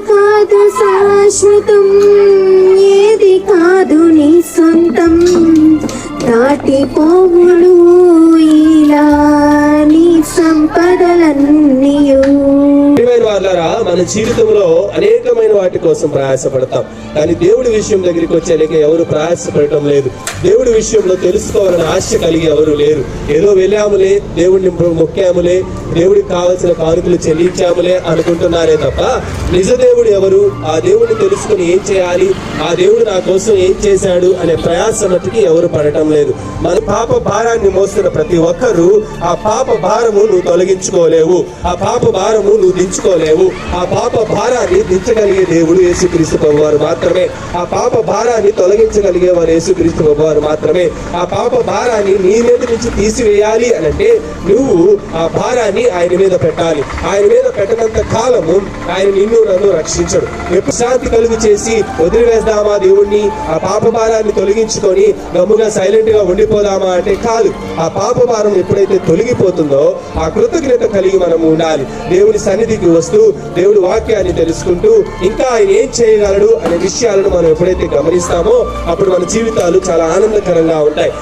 కాదు శాశ్వతం, ఏది కాదు నీ సొంతం. దాటిపోవును ఇలా నీ సంపదలన్నీయు. మన జీవితంలో అనేకమైన వాటి కోసం ప్రయాసపడతాం, కానీ దేవుడి విషయం దగ్గరికి వచ్చేలాగా ఎవరు ప్రయాసపడటం లేదు. దేవుడి విషయంలో తెలుసుకోవాలని ఆశ కలిగి ఎవరు లేరు. ఏదో వెళ్ళాములే, దేవుడిని మొక్కాములే, దేవుడికి కావలసిన కానుకలు చెల్లించాములే అనుకుంటున్నారే తప్ప నిజ దేవుడు ఎవరు, ఆ దేవుడిని తెలుసుకుని ఏం చేయాలి, ఆ దేవుడు నా కోసం ఏం చేశాడు అనే ప్రయాస మట్టుకి ఎవరు పడటం లేదు. మన పాప భారాన్ని మోస్తున్న ప్రతి ఒక్కరూ ఆ పాప భారము నువ్వు తొలగించుకోలేవు, ఆ పాప భారము నువ్వు దించుకోలేవు. ఆ పాప భారాన్ని దించగలిగే దేవుడు యేసుక్రీస్తు ప్రభువారు మాత్రమే. ఆ పాప భారాన్ని తొలగించగలిగే వారు యేసుక్రీస్తు ప్రభువారు మాత్రమే. ఆ పాప భారాన్ని నీ మీద నుంచి తీసివేయాలి అనంటే నువ్వు ఆ భారాన్ని ఆయన మీద పెట్టాలి. ఆయన మీద పెట్టినంత కాలము ఆయన నిన్ను నన్ను రక్షించడు. ఎప్పుడు శాంతి కలుగు చేసి వదిలివేద్దామా దేవుణ్ణి, ఆ పాప భారాన్ని తొలగించుకొని గమ్ముగా సైలెంట్ గా ఉండిపోదామా అంటే కాదు. ఆ పాప భారం ఎప్పుడైతే తొలగిపోతుందో ఆ కృతజ్ఞత కలిగి మనం ఉండాలి. దేవుని సన్నిధికి వస్తూ దేవుడి వాక్యాన్ని తెలుసుకుంటూ ఇంకా ఆయన ఏం చేయగలడు అనే విషయాలను మనం ఎప్పుడైతే గమనిస్తామో అప్పుడు మన జీవితాలు చాలా ఆనందకరంగా ఉంటాయి.